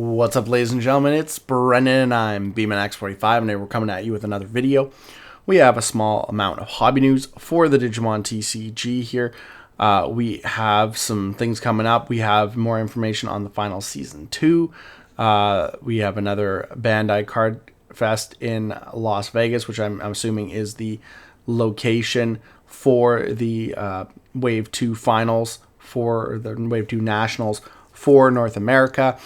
What's up, ladies and gentlemen? It's Brennan and I'm BT24, and today we're coming at you with another video. We have a small amount of hobby news for the Digimon TCG here. We have some things coming up. We have more information on the Finals Season 2. We have another Bandai Card Fest in Las Vegas, which I'm assuming is the location for the Wave 2 Finals, for the Wave 2 Nationals for North America.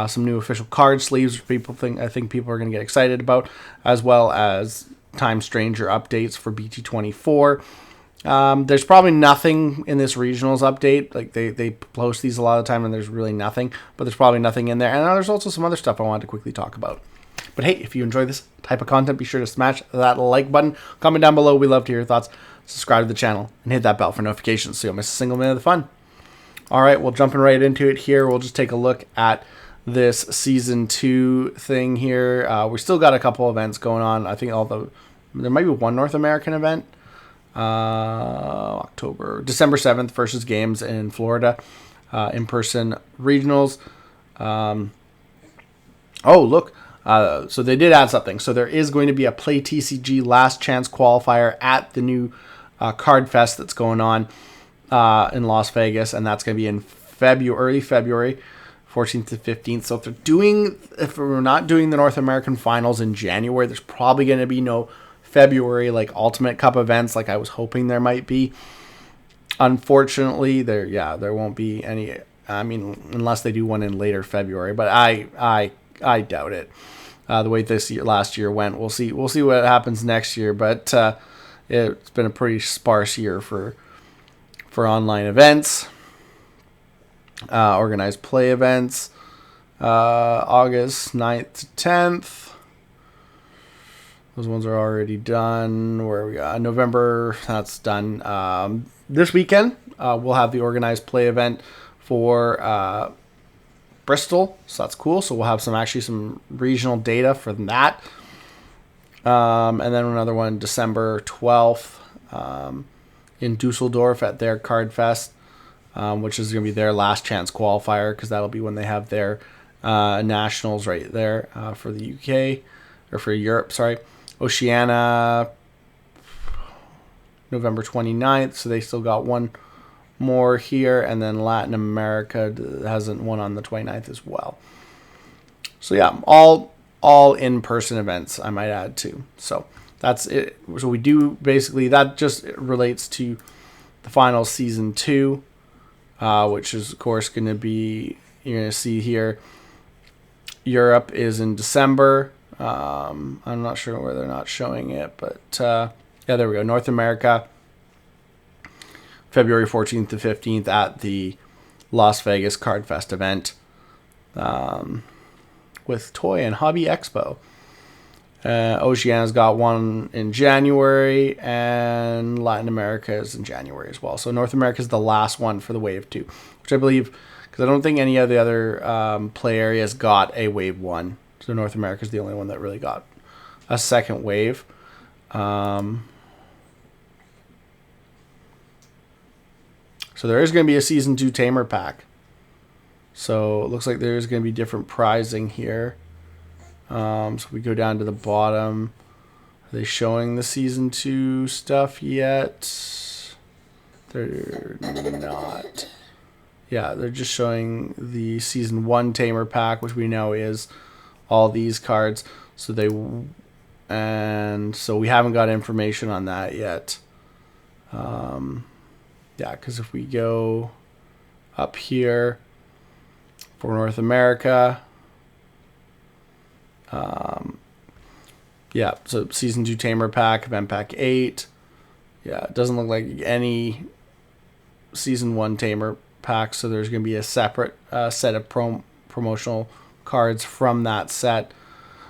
Some new official card sleeves, which I think people are going to get excited about, as well as Time Stranger updates for BT24. There's probably nothing in this regionals update. Like they post these a lot of the time, and there's really nothing. But there's probably nothing in there. And there's also some other stuff I wanted to quickly talk about. But hey, if you enjoy this type of content, be sure to smash that like button. Comment down below. We love to hear your thoughts. Subscribe to the channel and hit that bell for notifications so you don't miss a single minute of the fun. All right, well, jumping right into it here, we'll just take a look at this Season 2 thing here. We still got a couple events going on. I think there might be one North American event. December 7th versus games in Florida. In-person regionals. Oh, look. So they did add something. So there is going to be a Play TCG Last Chance qualifier at the new Card Fest that's going on in Las Vegas, and that's going to be in early February, 14th to 15th. So if we're not doing the North American Finals in January, there's probably going to be no February like Ultimate Cup events like I was hoping there might be. Unfortunately, there won't be any. I mean, unless they do one in later February, but I doubt it. The way last year went, we'll see what happens next year. But it's been a pretty sparse year for online events, organized play events, August 9th to 10th. Those ones are already done. Where we got November, that's done. This weekend, we'll have the organized play event for Bristol, so that's cool. So we'll have some regional data for that. And then another one December 12th. In Dusseldorf at their Card Fest, which is going to be their last chance qualifier, because that'll be when they have their nationals right there for the UK, or for Europe, sorry. Oceania, November 29th, so they still got one more here, and then Latin America has one on the 29th as well. So yeah, all in-person events, I might add too. So that's it. So we do basically, that just relates to the Finals Season 2, which is of course going to be, you're going to see here, Europe is in December. I'm not sure where they're not showing it, but yeah, there we go. North America, February 14th to 15th at the Las Vegas Card Fest event with Toy and Hobby Expo. Oceania's got one in January, and Latin America is in January as well. So North America is the last one for the Wave 2, which I believe, because I don't think any of the other play areas got a Wave 1. So North America is the only one that really got a second wave. So there is going to be a Season 2 Tamer Pack. So it looks like there is going to be different prizing here. So we go down to the bottom. Are they showing the Season 2 stuff yet? They're not. Yeah, they're just showing the Season 1 Tamer Pack, which we know is all these cards. So we haven't got information on that yet. Yeah, because if we go up here for North America, yeah, so Season 2 Tamer Pack, Event Pack 8. Yeah, it doesn't look like any Season 1 Tamer Pack, so there's going to be a separate set of promotional cards from that set.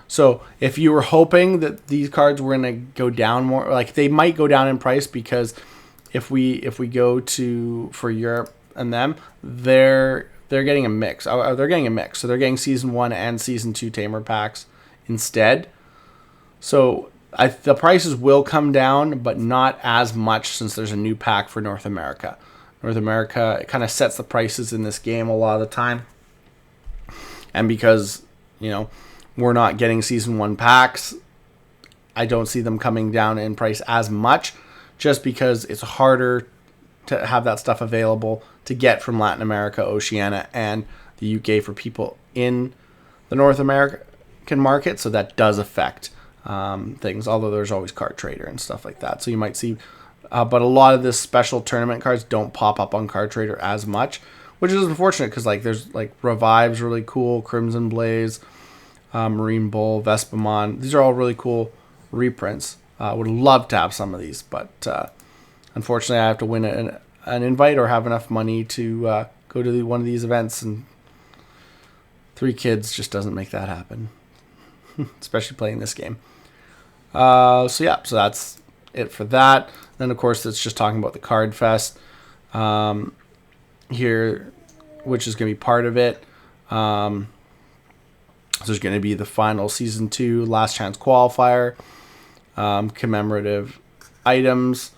So if you were hoping that these cards were going to go down more, like they might go down in price, because if we go for Europe and them, they're getting a mix. They're getting a mix, so they're getting Season 1 and Season 2 Tamer Packs instead. So the prices will come down, but not as much, since there's a new pack for North America. North America, it kind of sets the prices in this game a lot of the time. And because, you know, we're not getting Season 1 packs, I don't see them coming down in price as much, just because it's harder to have that stuff available to get from Latin America, Oceania, and the UK for people in the North American market. So that does affect things, although there's always Card Trader and stuff like that. So you might see, but a lot of this special tournament cards don't pop up on Card Trader as much, which is unfortunate because like there's like Revive's really cool, Crimson Blaze, Marine Bull, Vespamon. These are all really cool reprints. Would love to have some of these, but unfortunately I have to win an invite or have enough money to go to one of these events, and 3 kids just doesn't make that happen, especially playing this game. So that's it for that. Then of course it's just talking about the Card Fest here, which is going to be part of it. So there's going to be the final Season 2 Last Chance Qualifier, commemorative items,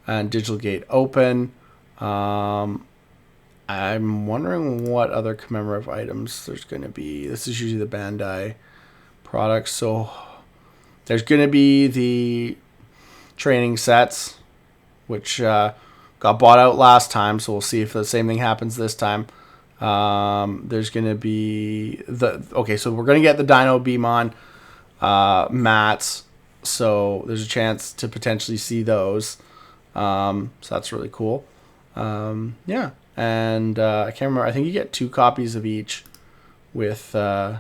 and Digital Gate Open. I'm wondering what other commemorative items there's going to be. This is usually the Bandai products. So there's going to be the training sets, which got bought out last time. So we'll see if the same thing happens this time. There's going to be so we're going to get the Dino Beamon mats. So there's a chance to potentially see those. So that's really cool. Yeah. And I can't remember. I think you get 2 copies of each with, you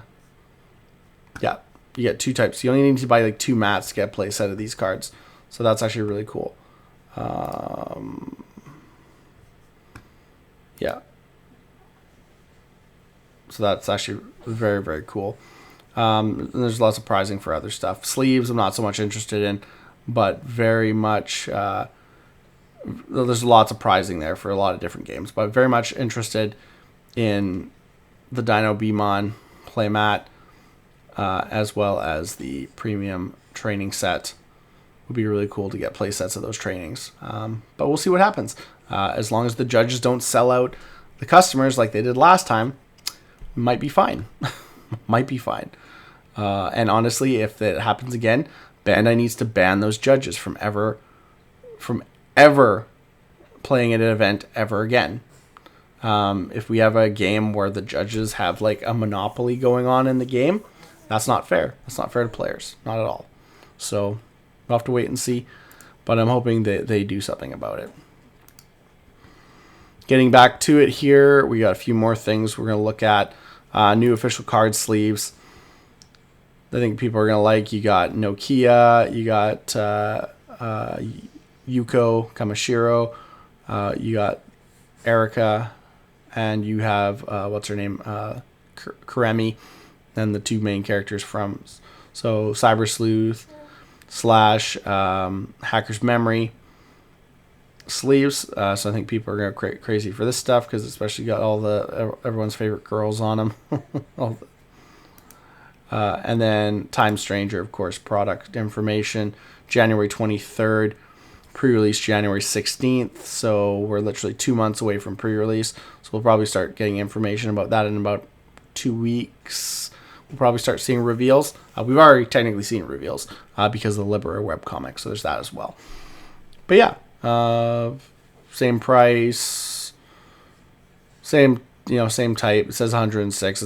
get 2 types. You only need to buy like 2 mats to get a play set of these cards. So that's actually really cool. Yeah. So that's actually very, very cool. And there's lots of prizing for other stuff. Sleeves I'm not so much interested in, but very much there's lots of prizing there for a lot of different games, but very much interested in the Dino Beamon playmat, as well as the premium training set. Would be really cool to get play sets of those trainings, but we'll see what happens. As long as the judges don't sell out the customers like they did last time, might be fine. Might be fine. And honestly, if it happens again, Bandai needs to ban those judges from ever playing at an event ever again. If we have a game where the judges have like a monopoly going on in the game, that's not fair. That's not fair to players. Not at all. So we'll have to wait and see. But I'm hoping that they do something about it. Getting back to it here, we got a few more things we're going to look at. New official card sleeves. I think people are going to like. You got Nokia. You got Yuko Kamashiro. You got Erica. And you have, what's her name? Kuremi. And the 2 main characters from. So Cyber Sleuth / Hacker's Memory sleeves. So I think people are going to go crazy for this stuff, because especially got all everyone's favorite girls on them. And then Time Stranger, of course, product information, January 23rd, pre-release January 16th. So we're literally 2 months away from pre-release. So we'll probably start getting information about that in about 2 weeks. We'll probably start seeing reveals. We've already technically seen reveals because of the Libera webcomic. So there's that as well. But yeah, same price, same type. It says 106.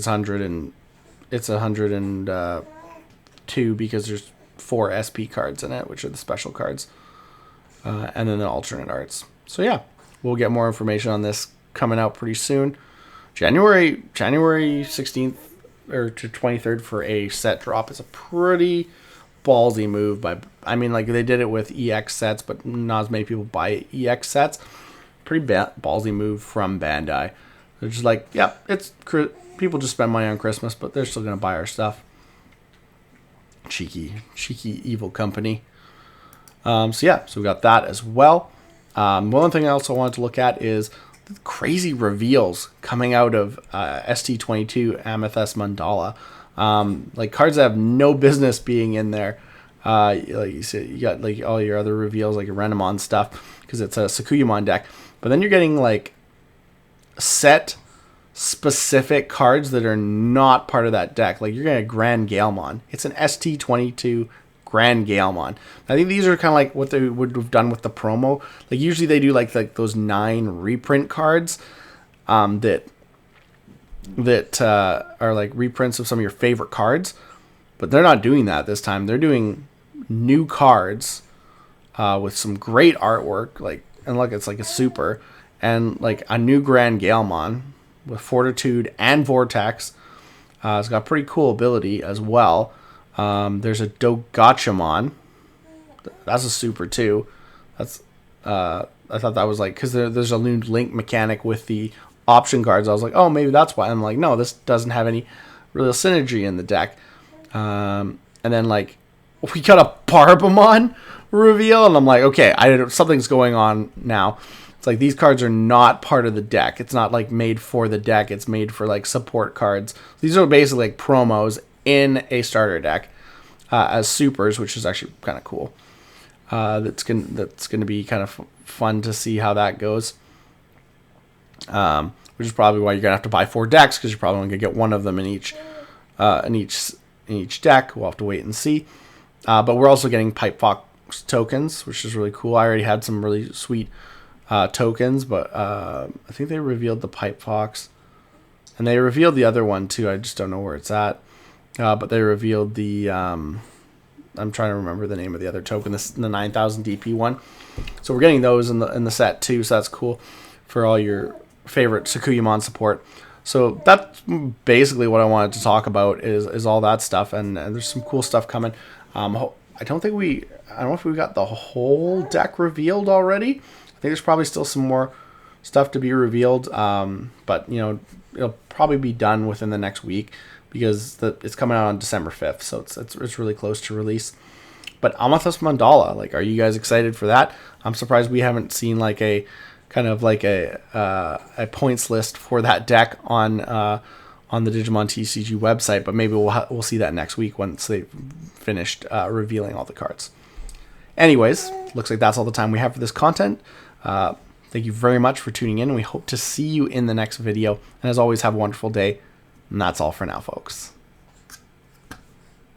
It's 102 because there's 4 SP cards in it, which are the special cards, and then the alternate arts. So yeah, we'll get more information on this coming out pretty soon. January 16th or to 23rd for a set drop is a pretty ballsy move. Like they did it with EX sets, but not as many people buy EX sets. Pretty ballsy move from Bandai. They're just like, yeah, people just spend money on Christmas, but they're still going to buy our stuff. Cheeky, evil company. So we got that as well. One thing I also wanted to look at is the crazy reveals coming out of ST22 Amethyst Mandala. Like cards that have no business being in there. Like you said, you got like all your other reveals, like your Renamon stuff, because it's a Sakuyamon deck. But then you're getting like set specific cards that are not part of that deck. Like you're getting a Grand Galemon. It's an ST22 Grand Galemon. I think these are kind of like what they would have done with the promo. Like usually they do like those 9 reprint cards that are like reprints of some of your favorite cards, but they're not doing that this time. They're doing new cards with some great artwork, like, and look, it's like a super, and like a new Grand Galemon with Fortitude and Vortex. It's got a pretty cool ability as well. There's a Dogachamon. That's a super too. That's I thought that was like, because there's a new link mechanic with the option cards. I was like, oh, maybe that's why. I'm like, no, this doesn't have any real synergy in the deck. And then like we got a Barbamon reveal, and I'm like, okay, something's going on now. It's like these cards are not part of the deck. It's not like made for the deck. It's made for like support cards. These are basically like promos in a starter deck as supers, which is actually kind of cool. That's gonna be kind of fun to see how that goes. Which is probably why you're gonna have to buy 4 decks, because you're probably only gonna get one of them in each deck. We'll have to wait and see. But we're also getting Pipe Fox tokens, which is really cool. I already had some really sweet tokens, but I think they revealed the Pipe Fox, and they revealed the other one too. I just don't know where it's at. But they revealed the I'm trying to remember the name of the other token, the 9,000 DP one. So we're getting those in the set too. So that's cool for all your favorite Sakuyamon support. So that's basically what I wanted to talk about is all that stuff, and there's some cool stuff coming. I don't know if we got the whole deck revealed already. I think there's probably still some more stuff to be revealed, but you know, it'll probably be done within the next week, because it's coming out on December 5th, so it's really close to release. But Amethyst Mandala, like, are you guys excited for that? I'm surprised we haven't seen like a kind of like a points list for that deck on the Digimon TCG website, but maybe we'll see that next week once they've finished revealing all the cards. Anyways, looks like that's all the time we have for this content. Thank you very much for tuning in, and we hope to see you in the next video. And as always, have a wonderful day. And that's all for now, folks.